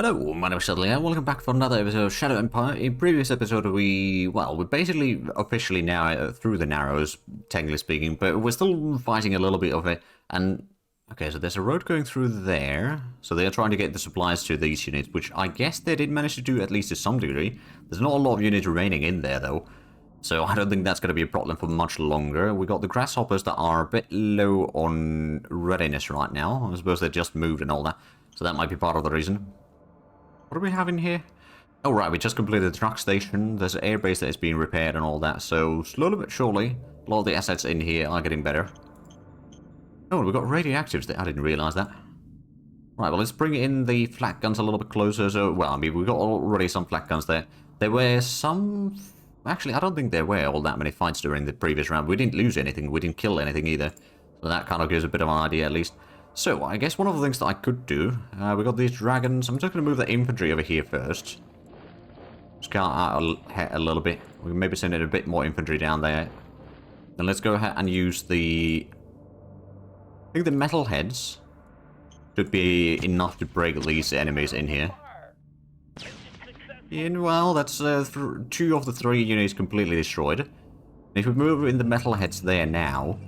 Hello, my name is Zhatelier. Welcome back for another episode of Shadow Empire. In previous episode, we're basically officially now through the Narrows, technically speaking, but we're still fighting a little bit of it. And okay, so there's a road going through there, so they're trying to get the supplies to these units, which I guess they did manage to do at least to some degree. There's not a lot of units remaining in there though, so I don't think that's going to be a problem for much longer. We got the grasshoppers that are a bit low on readiness right now. I suppose they just moved and all that, so that might be part of the reason. What do we have in here? Oh right, we just completed the truck station. There's an airbase that is being repaired and all that. So slowly but surely, a lot of the assets in here are getting better. Oh, we've got radioactives. I didn't realise that. Right, well let's bring in the flak guns a little bit closer. So, well, I mean, we've got already some flak guns there. There were some... Actually, I don't think there were all that many fights during the previous round. We didn't lose anything. We didn't kill anything either. So that kind of gives a bit of an idea at least. So, I guess one of the things that I could do, we got these dragons. I'm just going to move the infantry over here first. Just count out a little bit. We can maybe send in a bit more infantry down there. Then let's go ahead and use the... I think the metal heads should be enough to break these enemies in here. And, well, that's 2 of the 3 units completely destroyed. If we move in the metal heads there now,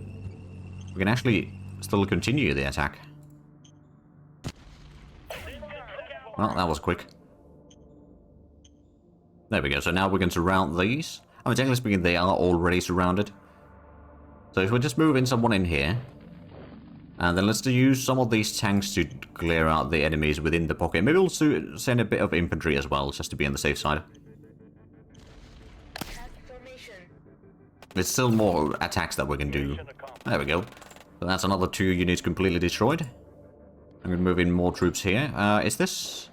we can actually... still continue the attack. Well, that was quick. There we go. So now we can surround these. I mean, technically speaking, they are already surrounded. So if we just move in someone in here, and then let's use some of these tanks to clear out the enemies within the pocket. Maybe we'll send a bit of infantry as well, just to be on the safe side. There's still more attacks that we can do. There we go. So that's another 2 units completely destroyed. I'm going to move in more troops here. Is this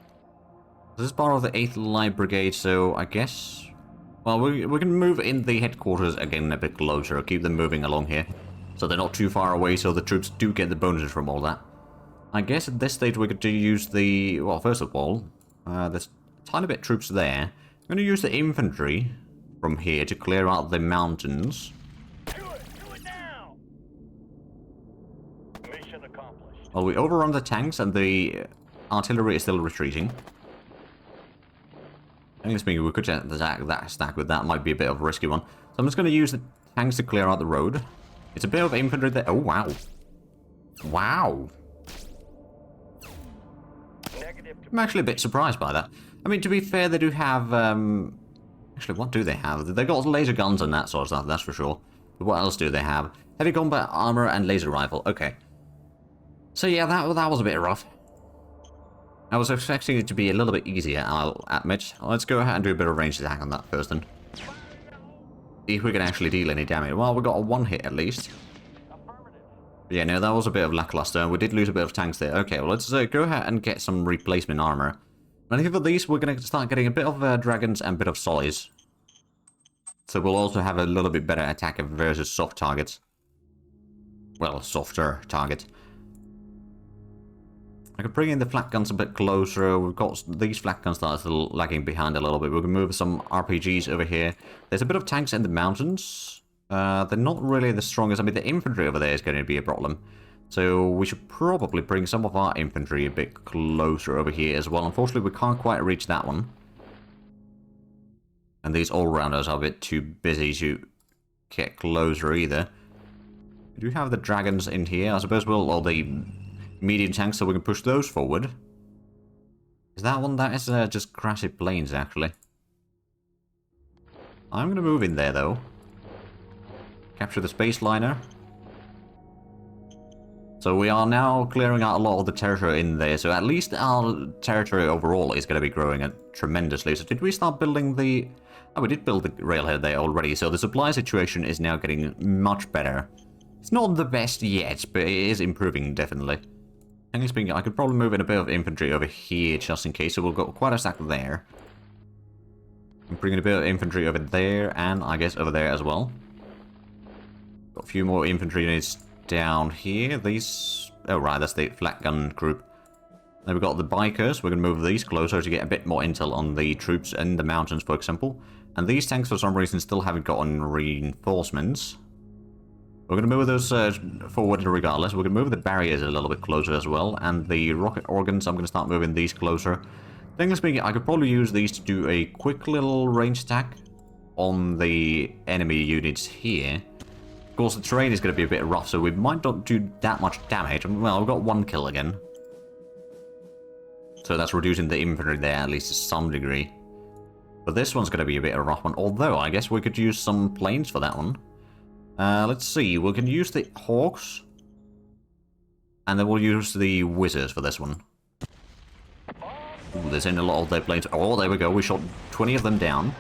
part of the 8th Light Brigade? So I guess... Well, we can move in the headquarters again a bit closer. Keep them moving along here. So they're not too far away, so the troops do get the bonuses from all that. I guess at this stage we could use the... Well, first of all, there's a tiny bit of troops there. I'm going to use the infantry from here to clear out the mountains. Well, we overrun the tanks and the artillery is still retreating. I think speaking, we could attack that stack with that. Might be a bit of a risky one. So I'm just going to use the tanks to clear out the road. It's a bit of infantry there. Oh, wow. Wow. I'm actually a bit surprised by that. I mean, to be fair, they do have... Actually, what do they have? They got laser guns and that sort of stuff, that's for sure. But what else do they have? Heavy combat armor and laser rifle. Okay. So yeah, that was a bit rough. I was expecting it to be a little bit easier, I'll admit. Let's go ahead and do a bit of ranged attack on that first then. See if we can actually deal any damage. Well, we got a 1 hit at least. But yeah, no, that was a bit of lackluster. We did lose a bit of tanks there. Okay, well, let's go ahead and get some replacement armor. And I think for these, we're going to start getting a bit of dragons and a bit of Salles. So we'll also have a little bit better attack versus soft targets. Well, softer targets. I could bring in the flak guns a bit closer. We've got these flak guns that are still lagging behind a little bit. We can move some RPGs over here. There's a bit of tanks in the mountains. They're not really the strongest. I mean, the infantry over there is going to be a problem. So we should probably bring some of our infantry a bit closer over here as well. Unfortunately, we can't quite reach that one. And these all-rounders are a bit too busy to get closer either. We do have the dragons in here. I suppose we'll... Or the... medium tanks, so we can push those forward. Is that one? That is just grassy plains, actually. I'm going to move in there, though. Capture the space liner. So we are now clearing out a lot of the territory in there, so at least our territory overall is going to be growing tremendously. So did we start building the... Oh, we did build the railhead there already, so the supply situation is now getting much better. It's not the best yet, but it is improving, definitely. Technically speaking, I could probably move in a bit of infantry over here just in case, so we'll got quite a stack there. And bring in a bit of infantry over there, and I guess over there as well. Got a few more infantry units down here. These... Oh right, that's the flak gun group. Then we've got the bikers. We're going to move these closer to get a bit more intel on the troops in the mountains, for example. And these tanks, for some reason, still haven't gotten reinforcements. We're going to move those forward regardless. We're going to move the barriers a little bit closer as well. And the rocket organs, I'm going to start moving these closer. Technically speaking, I could probably use these to do a quick little range attack on the enemy units here. Of course, the terrain is going to be a bit rough, so we might not do that much damage. Well, we've got 1 kill again. So that's reducing the infantry there, at least to some degree. But this one's going to be a bit of a rough one, although I guess we could use some planes for that one. Let's see, we can use the Hawks. And then we'll use the Wizards for this one. Ooh, there's in a lot of their planes. Oh, there we go. We shot 20 of them down.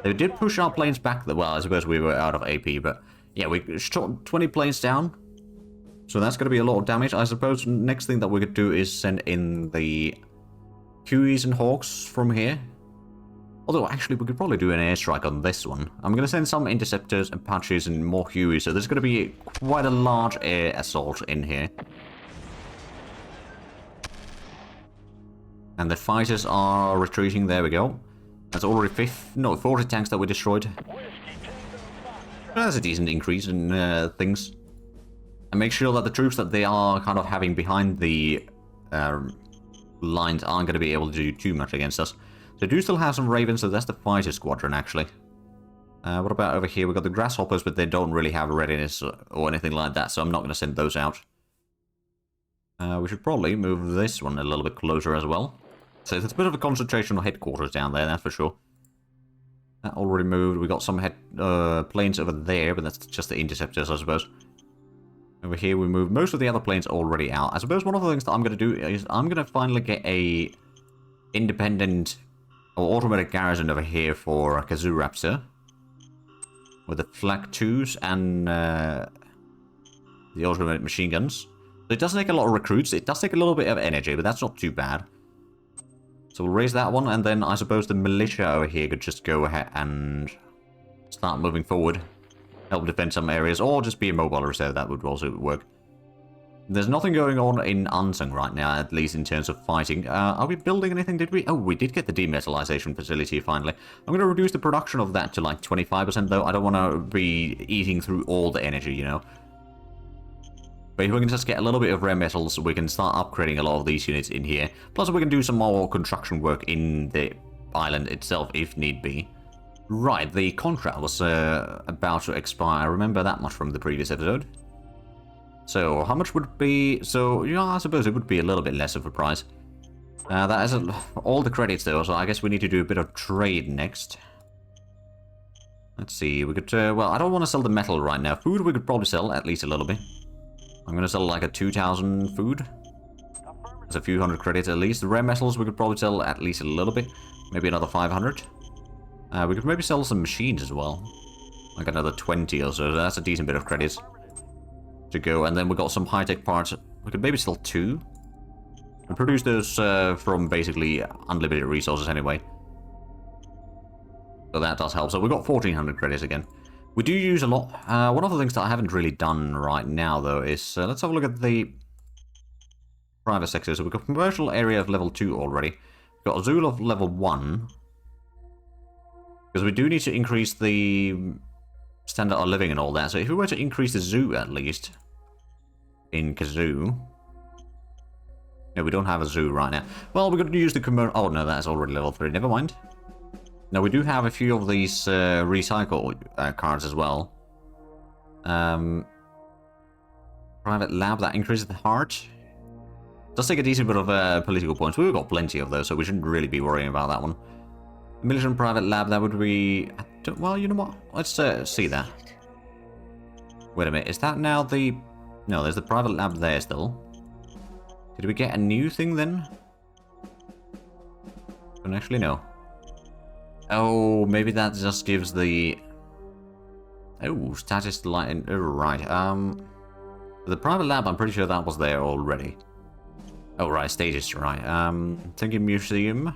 They did push our planes back. Well, I suppose we were out of AP, but yeah, we shot 20 planes down. So that's going to be a lot of damage. I suppose next thing that we could do is send in the Hueys and Hawks from here. Although, actually, we could probably do an airstrike on this one. I'm going to send some Interceptors, Apaches, and more Hueys. So there's going to be quite a large air assault in here. And the fighters are retreating. There we go. That's already 40 tanks that we destroyed. That's a decent increase in things. And make sure that the troops that they are kind of having behind the lines aren't going to be able to do too much against us. So do still have some Ravens, so that's the fighter squadron actually. What about over here? We've got the Grasshoppers, but they don't really have readiness or anything like that, so I'm not going to send those out. We should probably move this one a little bit closer as well. So there's a bit of a concentration on headquarters down there, that's for sure. That already moved. We got some planes over there, but that's just the Interceptors, I suppose. Over here we moved most of the other planes already out. I suppose one of the things that I'm going to do is I'm going to finally get a independent or automatic garrison over here for Kazoo Raptor. With the Flak 2s and the automatic machine guns. So it does take a lot of recruits. It does take a little bit of energy, but that's not too bad. So we'll raise that one, and then I suppose the militia over here could just go ahead and start moving forward. Help defend some areas, or just be a mobile reserve, that would also work. There's nothing going on in Unsung right now, at least in terms of fighting. Are we building anything, did we? Oh, we did get the demetallization facility finally. I'm going to reduce the production of that to like 25% though. I don't want to be eating through all the energy, you know. But if we can just get a little bit of rare metals, we can start upgrading a lot of these units in here. Plus we can do some more construction work in the island itself if need be. Right, the contract was about to expire. I remember that much from the previous episode. So, how much would it be? So, yeah, I suppose it would be a little bit less of a price. That is all the credits though, so I guess we need to do a bit of trade next. Let's see, we could, well, I don't want to sell the metal right now. Food we could probably sell, at least a little bit. I'm going to sell like a 2,000 food. That's a few hundred credits at least. The rare metals we could probably sell at least a little bit. Maybe another 500. We could maybe sell some machines as well. Like another 20 or so. That's a decent bit of credits to go. And then we got some high-tech parts. We could maybe sell 2. We produce those from basically unlimited resources anyway. So that does help. So we got 1,400 credits again. We do use a lot. One of the things that I haven't really done right now, though, is... let's have a look at the private sector. So we've got commercial area of level 2 already. We've got a zoo of level 1. Because we do need to increase the standard of living and all that. So if we were to increase the zoo, at least, in Kazoo... No, we don't have a zoo right now. Well, we're going to use the commercial... Oh, no, that's already level 3. Never mind. Now, we do have a few of these recycle cards as well. Private lab, that increases the heart. Does take a decent bit of political points. We've got plenty of those, so we shouldn't really be worrying about that one. Militant private lab, that would be... Well, you know what? Let's see that. Wait a minute, is that now the... No, there's the private lab there still. Did we get a new thing then? Don't actually know. Oh, maybe that just gives the... Oh, status light... Oh, right. The private lab, I'm pretty sure that was there already. Oh, right, stages, right. Thinking museum.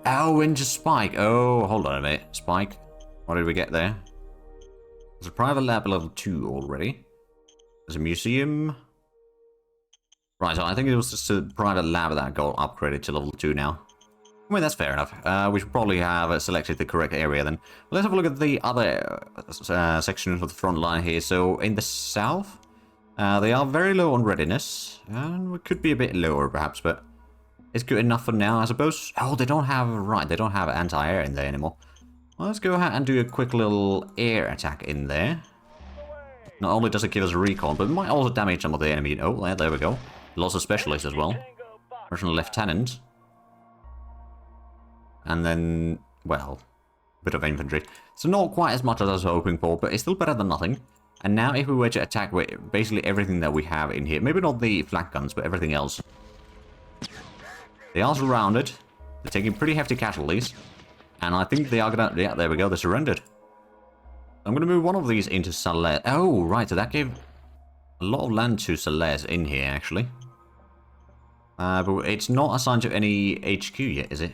Oh, into Spike. Oh, hold on a minute. Spike. What did we get there? There's a private lab level 2 already. There's a museum. Right, so I think it was just a private lab that got upgraded to level 2 now. I mean, that's fair enough. We should probably have selected the correct area then. Let's have a look at the other sections of the front line here. So, in the south, They are very low on readiness, and we could be a bit lower perhaps, but it's good enough for now, I suppose. Oh, they don't have, right, they don't have anti-air in there anymore. Well, let's go ahead and do a quick little air attack in there. Not only does it give us recon, but it might also damage some of the enemy. Oh, there we go. Lots of specialists as well. Russian lieutenant. And then, well, a bit of infantry. So not quite as much as I was hoping for, but it's still better than nothing. And now if we were to attack with basically everything that we have in here, maybe not the flak guns, but everything else. They are surrounded. They're taking pretty hefty casualties. And I think they are gonna, yeah, there we go, they surrendered. I'm gonna move one of these into Salles. Oh, right, so that gave a lot of land to Salles in here, actually. But it's not assigned to any HQ yet, is it?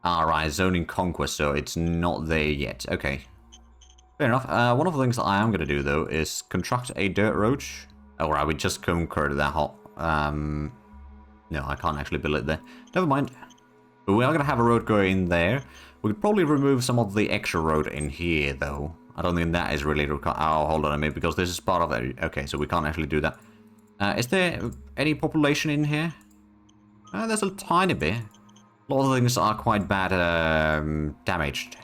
Ah, right, zoning conquest, so it's not there yet. Okay. Fair enough. One of the things that I am going to do, though, is construct a dirt road. Oh, right, we just conquered that hot. No, I can't actually build it there. Never mind. But we are going to have a road going in there. We could probably remove some of the extra road in here, though. I don't think that is really required. Oh, hold on a minute, because this is part of it. Okay, so we can't actually do that. Is there any population in here? There's a tiny bit. A lot of things are quite bad damaged.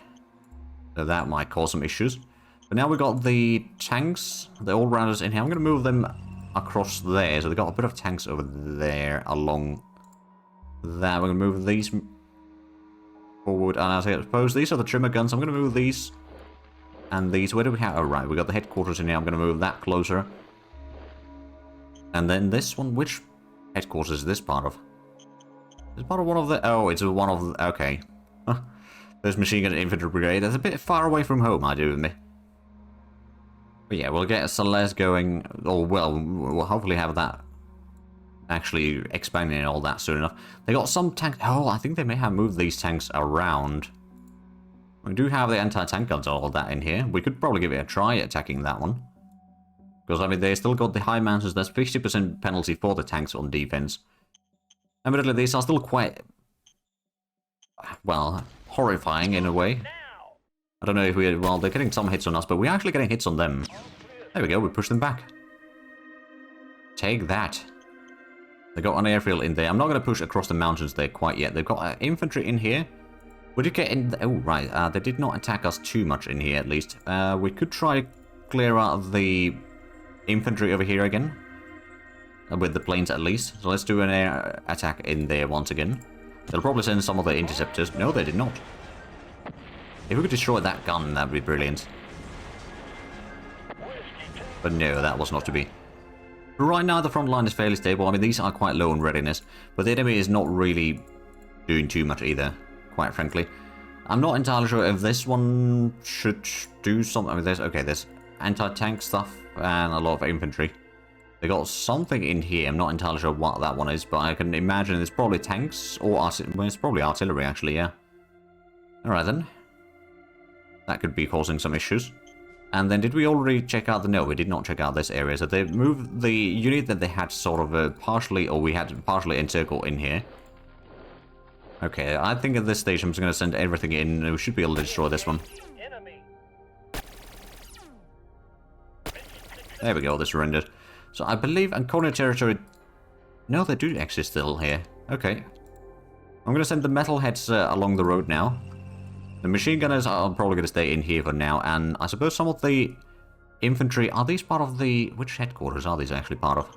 So that might cause some issues. But now we've got the tanks, the all-rounders in here. I'm going to move them across there. So they've got a bit of tanks over there along that. We're going to move these forward. And as I suppose these are the trimmer guns. I'm going to move these and these. Where do we have? Oh, right. We've got the headquarters in here. I'm going to move that closer. And then this one. Which headquarters is this part of? It's part of one of the... Oh, it's one of the... Okay. There's machine gun infantry brigade. That's a bit far away from home, I do admit. But yeah, we'll get Salles going. Or, well, we'll hopefully have that actually expanding and all that soon enough. They got some tanks... Oh, I think they may have moved these tanks around. We do have the anti-tank guns and all that in here. We could probably give it a try attacking that one. Because, I mean, they still got the high mountains. There's 50% penalty for the tanks on defense. Admittedly, these are still quite, well, horrifying in a way. I don't know if we... Well, they're getting some hits on us, but we're actually getting hits on them. There we go, we pushed them back. Take that. They got an airfield in there. I'm not going to push across the mountains there quite yet. They've got infantry in here. Would you get in... Oh, right. They did not attack us too much in here, at least. We could try to clear out the infantry over here again. With the planes at least. So let's do an air attack in there once again. They'll probably send some of the interceptors. No, they did not. If we could destroy that gun, that'd be brilliant. But no, that was not to be. Right now, the front line is fairly stable. I mean, these are quite low in readiness. But the enemy is not really doing too much either, quite frankly. I'm not entirely sure if this one should do something. I mean, there's anti-tank stuff and a lot of infantry. They got something in here. I'm not entirely sure what that one is, but I can imagine it's probably tanks or well, it's probably artillery actually, yeah. Alright then. That could be causing some issues. And then did we already check out the... No, we did not check out this area. So they moved the unit that they had sort of partially, or we had partially encircled in here. Okay, I think at this stage I'm just going to send everything in. We should be able to destroy this one. There we go, this surrendered. So I believe Ancona territory... No, they do actually still here. Okay. I'm going to send the metalheads along the road now. The machine gunners are probably going to stay in here for now. And I suppose some of the infantry... Are these part of the... Which headquarters are these actually part of?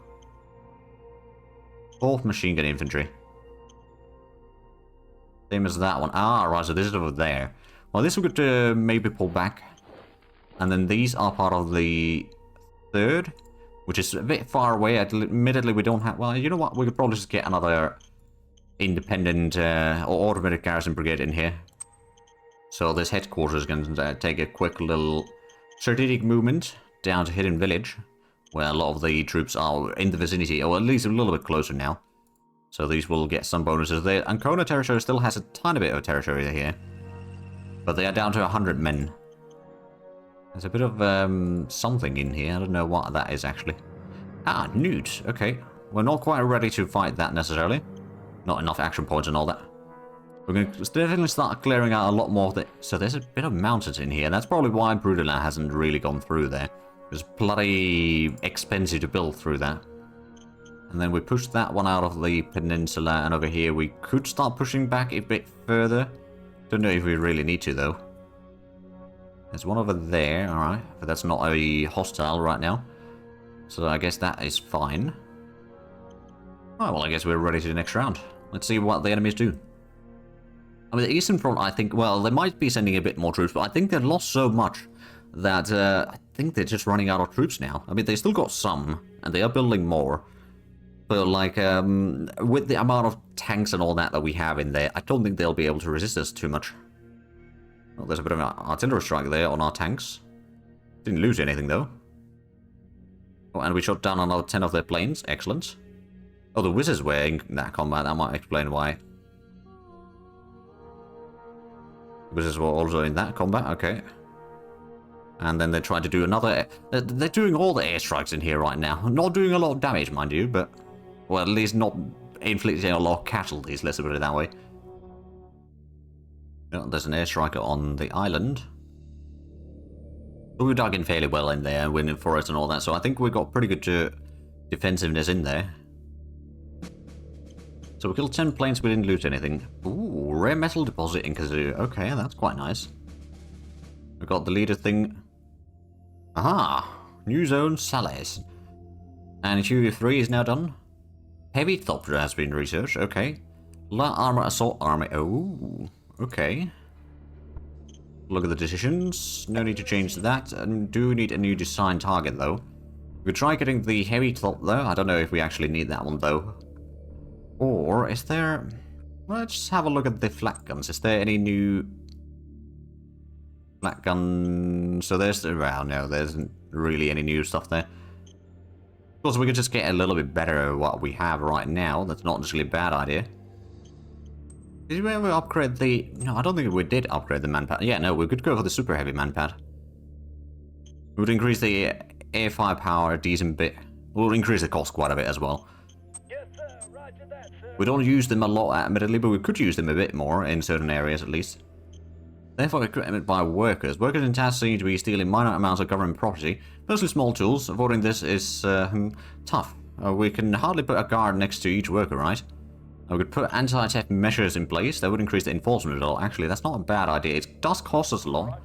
4th machine gun infantry. Same as that one. Ah, right, so this is over there. Well, this we could maybe pull back. And then these are part of the 3rd. Which is a bit far away. Admittedly, we don't have... Well, you know what? We could probably just get another independent or automated garrison brigade in here. So this headquarters is going to take a quick little strategic movement down to Hidden Village, where a lot of the troops are in the vicinity, or at least a little bit closer now. So these will get some bonuses. The Ancona territory still has a tiny bit of territory here, but they are down to 100 men. There's a bit of something in here. I don't know what that is actually. Ah, Newt. Okay. We're not quite ready to fight that necessarily. Not enough action points and all that. We're going to definitely start clearing out a lot more of it. So there's a bit of mountains in here. That's probably why Bruderland hasn't really gone through there. It's bloody expensive to build through that. And then we push that one out of the peninsula, and over here we could start pushing back a bit further. Don't know if we really need to, though. There's one over there, alright. But that's not a hostile right now. So I guess that is fine. Alright, well I guess we're ready to the next round. Let's see what the enemies do. I mean, the Eastern Front, I think, well, they might be sending a bit more troops, but I think they've lost so much that I think they're just running out of troops now. I mean, they still got some, and they are building more. But, like, with the amount of tanks and all that we have in there, I don't think they'll be able to resist us too much. Well, there's a bit of an artillery strike there on our tanks. Didn't lose anything, though. Oh, and we shot down another 10 of their planes. Excellent. Oh, the Wizards were in that combat. That might explain why. Wizards were also in that combat. Okay. And then they tried to do another... They're doing all the airstrikes in here right now. Not doing a lot of damage, mind you, but... Well, at least not inflicting a lot of casualties, let's put it that way. Oh, there's an airstriker on the island. But we dug in fairly well in there, winning for it and all that, so I think we got pretty good defensiveness in there. So we killed 10 planes, we didn't loot anything. Ooh, rare metal deposit in Kazoo. Okay, that's quite nice. We got the leader thing. Aha! New zone, Salles. And QU3 is now done. Heavy Thopter has been researched, okay. Light armor, assault army. Oh, okay. Look at the decisions. No need to change that. And do need a new design target, though. We could try getting the heavy top, though. I don't know if we actually need that one, though. Or is there... Let's have a look at the flak guns. Is there any new... flak gun... So there's... Well, no, there isn't really any new stuff there. Of course, we could just get a little bit better at what we have right now. That's not necessarily a bad idea. Did we ever upgrade the... No, I don't think we did upgrade the manpad. Yeah, no, we could go for the super heavy manpad. We would increase the air firepower a decent bit. We'll increase the cost quite a bit as well. Yes, sir. Roger that, sir. We don't use them a lot, admittedly, but we could use them a bit more in certain areas at least. Therefore, equipment by workers. Workers in tasks seem to be stealing minor amounts of government property, mostly small tools. Avoiding this is tough. We can hardly put a guard next to each worker, right? We could put anti-theft measures in place. That would increase the enforcement at all. Actually, that's not a bad idea. It does cost us a lot.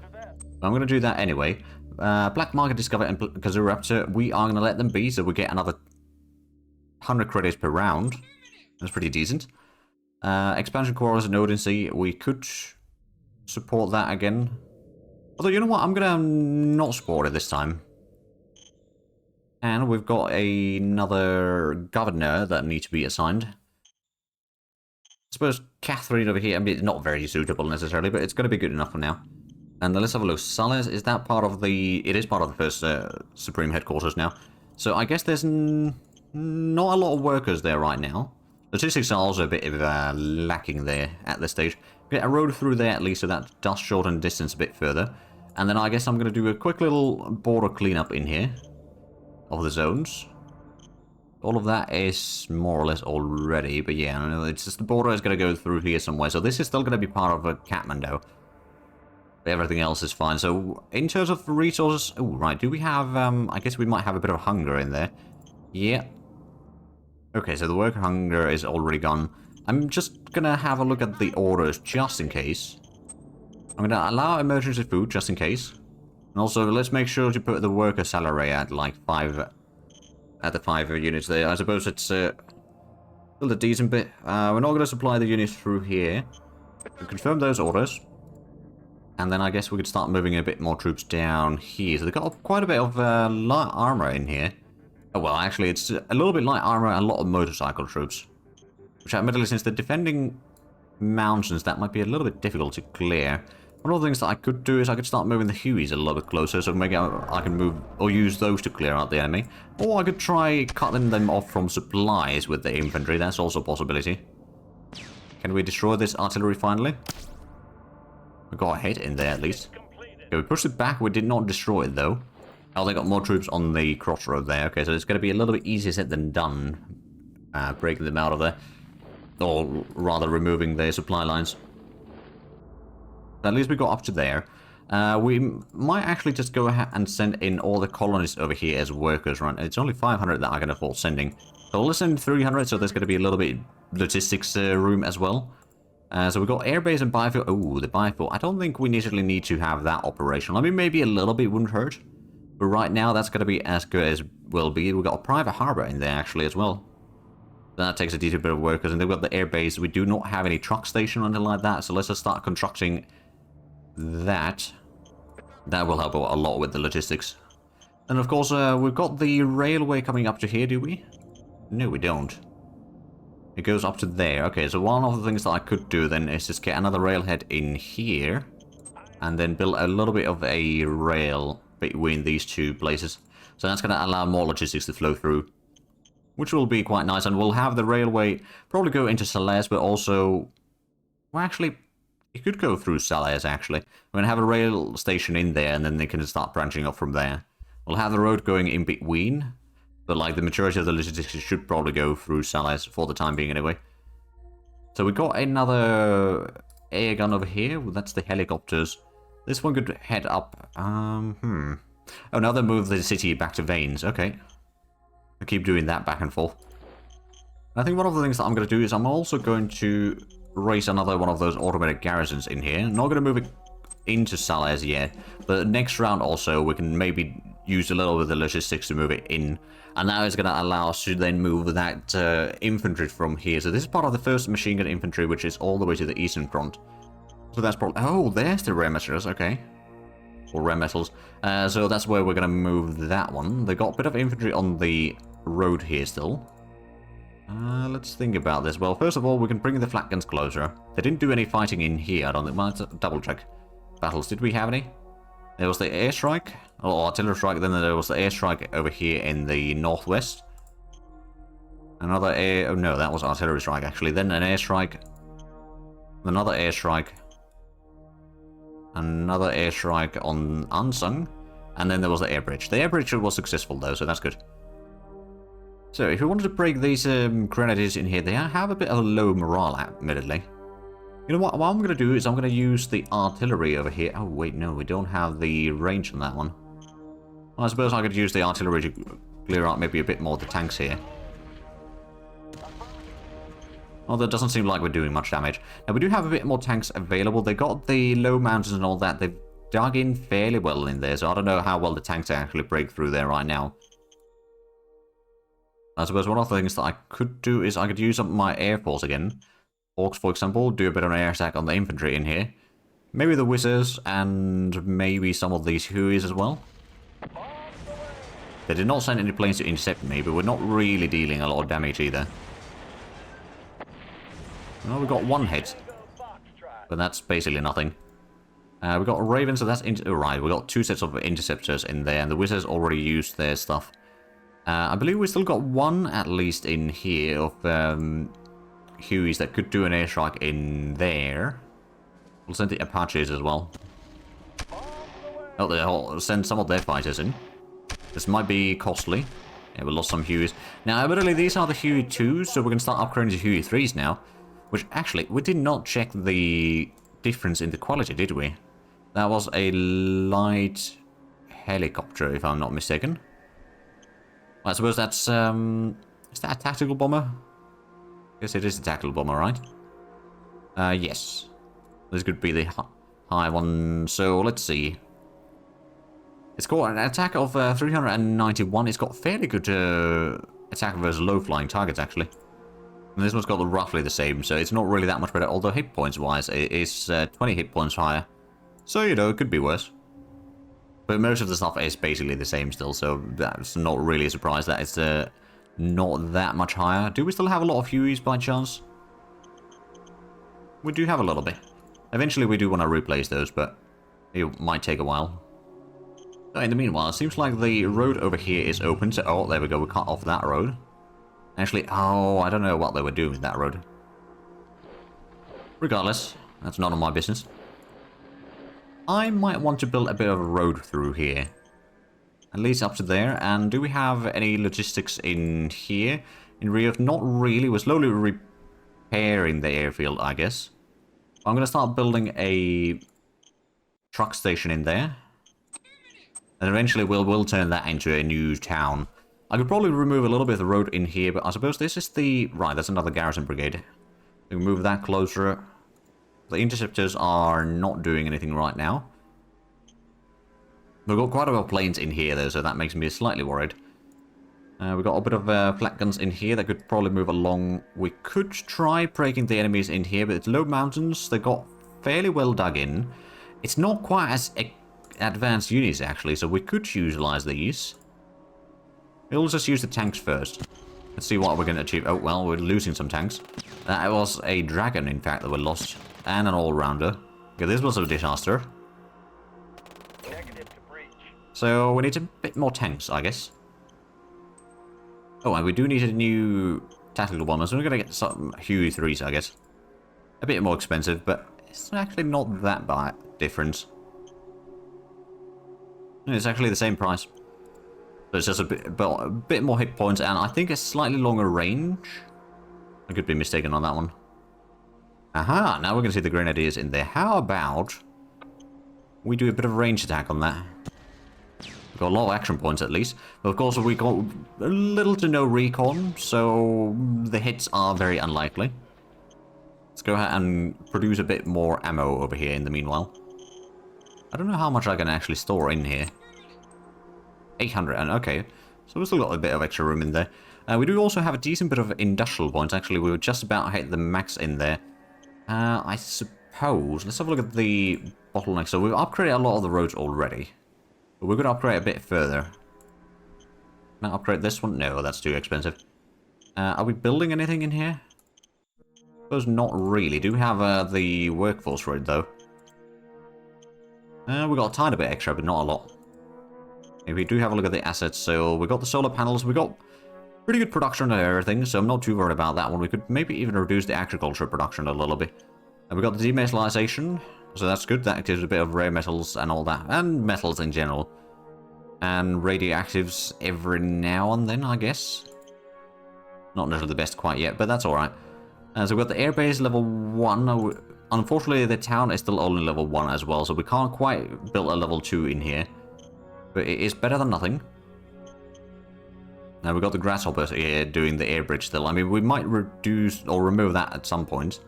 I'm going to do that anyway. Black market discovered in Kazoo Raptor. We are going to let them be, so we get another 100 credits per round. That's pretty decent. Expansion quarters and Odense. We could support that again. Although, you know what? I'm going to not support it this time. And we've got another governor that needs to be assigned. I suppose Catherine over here, I mean, it's not very suitable necessarily, but it's going to be good enough for now. And then let's have a look. Salles, is that part of the... It is part of the first Supreme Headquarters now. So I guess there's not a lot of workers there right now. Logistics are also a bit of lacking there at this stage. Get a road through there at least, so that does shorten distance a bit further. And then I guess I'm going to do a quick little border cleanup in here of the zones. All of that is more or less already, but yeah, it's just the border is going to go through here somewhere. So this is still going to be part of Kathmandu. Everything else is fine. So in terms of resources, oh right, do we have? I guess we might have a bit of hunger in there. Yeah. Okay, so the worker hunger is already gone. I'm just gonna have a look at the orders just in case. I'm gonna allow emergency food just in case, and also let's make sure to put the worker salary at like 5. At the 5 units there. I suppose it's still a decent bit. We're not going to supply the units through here. We'll confirm those orders. And then I guess we could start moving a bit more troops down here. So they've got quite a bit of light armor in here. Oh, well, actually, it's a little bit light armor and a lot of motorcycle troops. Which, admittedly, since they're defending mountains, that might be a little bit difficult to clear. One of the things that I could do is I could start moving the Hueys a little bit closer, so maybe I can move or use those to clear out the enemy. Or I could try cutting them off from supplies with the infantry. That's also a possibility. Can we destroy this artillery finally? We got a hit in there at least. Okay, we pushed it back. We did not destroy it though. Oh, they got more troops on the crossroad there. Okay, so it's going to be a little bit easier said than done. Breaking them out of there. Or rather removing their supply lines. At least we got up to there. We might actually just go ahead and send in all the colonists over here as workers, right? It's only 500 that I can afford sending. So let's send 300, so there's going to be a little bit logistics room as well. So we've got airbase and biofuel. Oh, the biofuel. I don't think we necessarily need to have that operational. I mean, maybe a little bit wouldn't hurt. But right now, that's going to be as good as will be. We've got a private harbor in there, actually, as well. That takes a decent bit of workers. And then we've got the airbase. We do not have any truck station or anything like that. So let's just start constructing that. That will help a lot with the logistics. And of course, we've got the railway coming up to here, do we? No, we don't. It goes up to there. Okay, so one of the things that I could do then is just get another railhead in here. And then build a little bit of a rail between these two places. So that's going to allow more logistics to flow through. Which will be quite nice. And we'll have the railway probably go into Salles, but also... Well, actually, it could go through Salles, actually. We're going to have a rail station in there, and then they can start branching off from there. We'll have the road going in between. But, like, the majority of the logistics should probably go through Salles for the time being, anyway. So we got another air gun over here. Well, that's the helicopters. This one could head up. Oh, now they move the city back to Veins. Okay. I keep doing that back and forth. I think one of the things that I'm going to do is I'm also going to raise another one of those automated garrisons in here. Not going to move it into Salles yet, but next round also we can maybe use a little bit of the logistics to move it in. And now it's going to allow us to then move that infantry from here. So this is part of the 1st machine gun infantry, which is all the way to the eastern front. So that's probably... Oh, there's the rare metals, okay. Or rare metals. So that's where we're going to move that one. They got a bit of infantry on the road here still. Let's think about this. Well, first of all, we can bring the flat guns closer. They didn't do any fighting in here, I don't think. Well, let's double check. Battles, did we have any? There was the airstrike, or artillery strike, then there was the airstrike over here in the northwest. Another air... Oh no, that was artillery strike actually. Then an airstrike. Another airstrike. Another airstrike on Unsung. And then there was the air bridge. The air bridge was successful though, so that's good. So if we wanted to break these grenadiers in here, they have a bit of a low morale, admittedly. You know what I'm going to do is I'm going to use the artillery over here. Oh, wait, no, we don't have the range on that one. Well, I suppose I could use the artillery to clear out maybe a bit more of the tanks here. Although it doesn't seem like we're doing much damage. Now, we do have a bit more tanks available. They got the low mountains and all that. They've dug in fairly well in there, so I don't know how well the tanks actually break through there right now. I suppose one of the things that I could do is I could use up my air force again. Orcs, for example, do a bit of an air attack on the infantry in here. Maybe the Whizzers, and maybe some of these Hueys as well. They did not send any planes to intercept me, but we're not really dealing a lot of damage either. Well, we got one hit. But that's basically nothing. We got a Raven, so that's... Right, we got 2 sets of interceptors in there, and the Whizzers already used their stuff. I believe we still got 1 at least in here of... Hueys that could do an airstrike in there. We'll send the Apaches as well. Oh, they'll send some of their fighters in. This might be costly. Yeah, we lost some Hueys. Now, evidently these are the Huey 2s, so we can start upgrading to Huey 3s now. Which, actually, we did not check the difference in the quality, did we? That was a light helicopter, if I'm not mistaken. Well, I suppose that's, is that a tactical bomber? Guess it is a tactical bomber, right? Yes. This could be the high one. So let's see. It's got an attack of 391. It's got fairly good attack versus low-flying targets, actually. And this one's got roughly the same, so it's not really that much better. Although hit points-wise, it is 20 hit points higher. So, you know, it could be worse. But most of the stuff is basically the same still, so that's not really a surprise that it's... not that much higher. Do we still have a lot of Hueys by chance? We do have a little bit. Eventually we do want to replace those, but it might take a while. In the meanwhile, it seems like the road over here is open. So, oh, there we go. We cut off that road. Actually, oh, I don't know what they were doing with that road. Regardless, that's none of my business. I might want to build a bit of a road through here. At least up to there. And do we have any logistics in here? In Rio? Not really. We're slowly repairing the airfield, I guess. I'm going to start building a truck station in there. And eventually we'll turn that into a new town. I could probably remove a little bit of the road in here, but I suppose this is the... Right, that's another garrison brigade. We can move that closer. The interceptors are not doing anything right now. We've got quite a lot of planes in here, though, so that makes me slightly worried. We've got a bit of flak guns in here that could probably move along. We could try breaking the enemies in here, but it's low mountains. They got fairly well dug in. It's not quite as advanced units, actually, so we could utilize these. We'll just use the tanks first. Let's see what we're going to achieve. Oh, well, we're losing some tanks. That was a dragon, in fact, that we lost. And an all-rounder. Okay, this was a disaster. Negative to breach. So we need a bit more tanks, I guess. Oh, and we do need a new tactical bomber, so we're going to get some Huey 3s, I guess. A bit more expensive, but it's actually not that bad difference. It's actually the same price. So it's just a bit more hit points, and I think a slightly longer range. I could be mistaken on that one. Aha, now we're going to see the grenadiers in there. How about we do a bit of range attack on that? We've got a lot of action points at least. But of course we got a little to no recon, so the hits are very unlikely. Let's go ahead and produce a bit more ammo over here in the meanwhile. I don't know how much I can actually store in here. 800, and okay. So we've still got a bit of extra room in there. We do also have a decent bit of industrial points. Actually, we were just about hit the max in there. I suppose... Let's have a look at the bottleneck. So we've upgraded a lot of the roads already. But we're going to upgrade a bit further. Can I upgrade this one? No, that's too expensive. Are we building anything in here? I suppose not really. Do have the workforce road, though. We got a tiny bit extra, but not a lot. If we do have a look at the assets, so we got the solar panels, we got pretty good production of everything, so I'm not too worried about that one. We could maybe even reduce the agriculture production a little bit. And we got the demetallization, so that's good. That gives a bit of rare metals and all that, and metals in general. And radioactives every now and then, I guess. Not necessarily the best quite yet, but that's alright. So we've got the airbase level 1. Unfortunately, the town is still only level 1 as well, so we can't quite build a level 2 in here. But it is better than nothing. Now we've got the grasshoppers here doing the air bridge still. I mean, we might reduce or remove that at some point.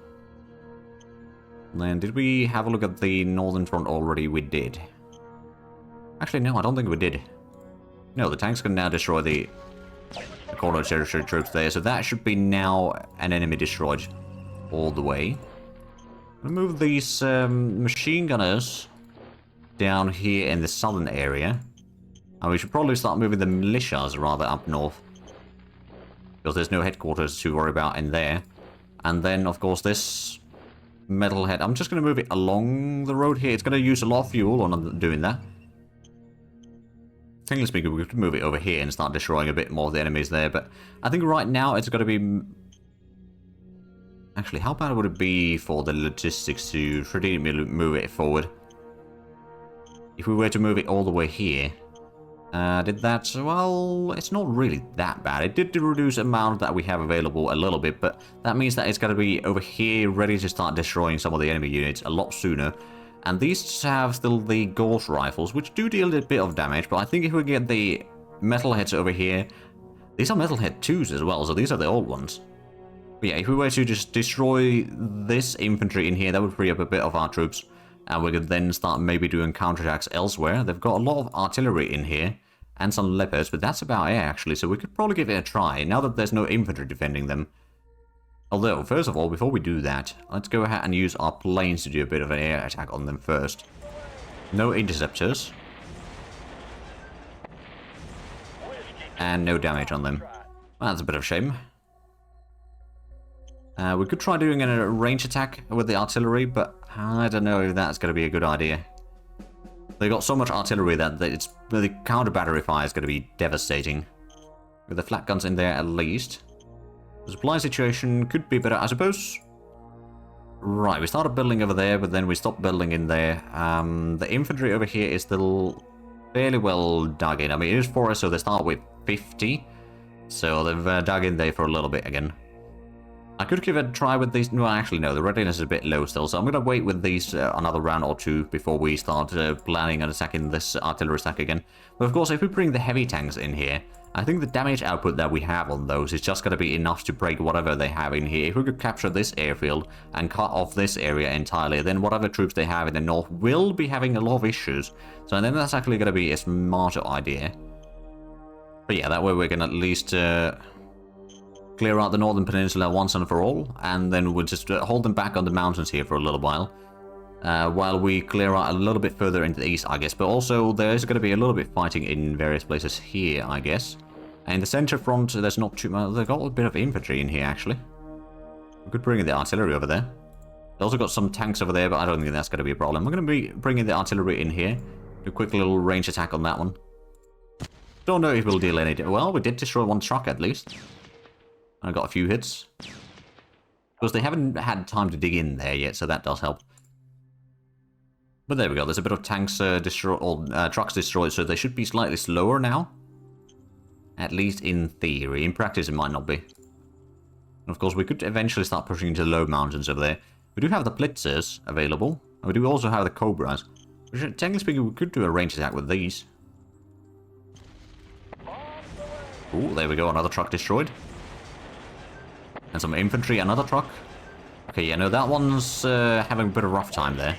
And then, did we have a look at the northern front already? We did. Actually, no, I don't think we did. No, the tanks can now destroy the corridor territory troops there. So that should be now an enemy destroyed all the way. Remove these machine gunners down here in the southern area. And we should probably start moving the militias rather up north. Because there's no headquarters to worry about in there. And then, of course, this metalhead. I'm just going to move it along the road here. It's going to use a lot of fuel on doing that. Technically speaking, we could move it over here and start destroying a bit more of the enemies there. But I think right now it's going to be... Actually, how bad would it be for the logistics to really move it forward? If we were to move it all the way here... did that... Well, it's not really that bad. It did reduce the amount that we have available a little bit, but that means that it's going to be over here ready to start destroying some of the enemy units a lot sooner. And these have still the gauge rifles, which do deal a bit of damage, but I think if we get the metalheads over here... These are metalhead 2s as well, so these are the old ones. But yeah, if we were to just destroy this infantry in here, that would free up a bit of our troops. And we could then start maybe doing counterattacks elsewhere. They've got a lot of artillery in here. And some leopards, but that's about it actually, so we could probably give it a try, now that there's no infantry defending them. Although, first of all, before we do that, let's go ahead and use our planes to do a bit of an air attack on them first. No interceptors. And no damage on them. Well, that's a bit of a shame. We could try doing a range attack with the artillery, but I don't know if that's going to be a good idea. They got so much artillery that the counter battery fire is going to be devastating. With the flak guns in there at least. The supply situation could be better, I suppose. Right, we started building over there, but then we stopped building in there. The infantry over here is still fairly well dug in. I mean, it is forest, so they start with 50. So they've dug in there for a little bit again. I could give it a try with these. Well, actually, no, the readiness is a bit low still, so I'm going to wait with these another round or two before we start planning on attacking this artillery stack again. But of course, if we bring the heavy tanks in here, I think the damage output that we have on those is just going to be enough to break whatever they have in here. If we could capture this airfield and cut off this area entirely, then whatever troops they have in the north will be having a lot of issues. So then that's actually going to be a smarter idea. But yeah, that way we can at least clear out the northern peninsula once and for all, and then we'll just hold them back on the mountains here for a little while we clear out a little bit further into the east, I guess. But also, there is going to be a little bit fighting in various places here, I guess. And the center front, there's not too much. They've got a bit of infantry in here, actually. We could bring in the artillery over there. They also got some tanks over there, but I don't think that's going to be a problem. We're going to be bringing the artillery in here. Do a quick little range attack on that one. Don't know if we'll deal any... Well, we did destroy one truck, at least. I got a few hits. Because they haven't had time to dig in there yet, so that does help. But there we go, there's a bit of tanks destroyed, or trucks destroyed, so they should be slightly slower now. At least in theory. In practice, it might not be. And of course, we could eventually start pushing into the low mountains over there. We do have the Blitzers available, and we do also have the Cobras. Which, technically speaking, we could do a range attack with these. Ooh, there we go, another truck destroyed. And some infantry, another truck. Okay, yeah, no, that one's having a bit of a rough time there.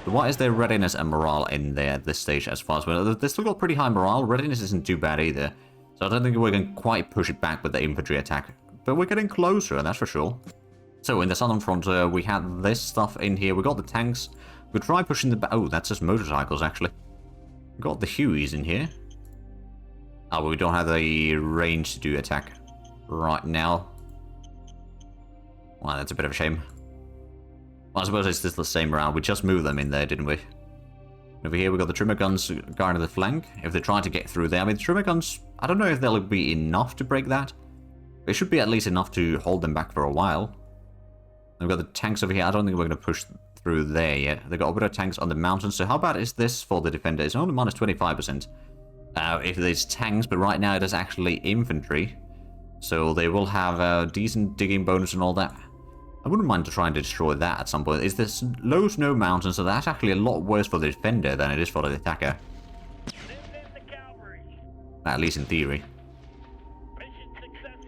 But what is their readiness and morale in there at this stage as far as well? They still got pretty high morale. Readiness isn't too bad either. So I don't think we can quite push it back with the infantry attack. But we're getting closer, that's for sure. So in the southern front, we had this stuff in here. We got the tanks. We try pushing the... Oh, that's just motorcycles, actually. We got the Hueys in here. Oh, but we don't have the range to do attack right now. Well, that's a bit of a shame. Well, I suppose it's just the same round. We just moved them in there, didn't we? Over here, we got the trimmer guns guarding the flank. If they try to get through there, I mean, the trimmer guns, I don't know if they'll be enough to break that. They should be at least enough to hold them back for a while. We've got the tanks over here. I don't think we're going to push through there yet. They've got a bit of tanks on the mountains. So how bad is this for the defender? It's only minus 25%. If there's tanks, but right now it is actually infantry. So they will have a decent digging bonus and all that. I wouldn't mind trying to destroy that at some point. It's this low snow mountain, so that's actually a lot worse for the defender than it is for the attacker. At least in theory.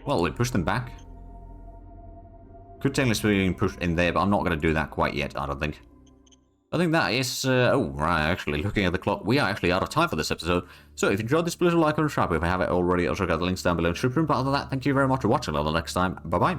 Well, we push them back. Could technically speaking push in there, but I'm not going to do that quite yet, I don't think. I think that is... oh, right, actually, looking at the clock, we are actually out of time for this episode. So if you enjoyed this, please like and subscribe if I haven't already. I'll check out the links down below in the description. But other than that, thank you very much for watching. Until next time, bye-bye.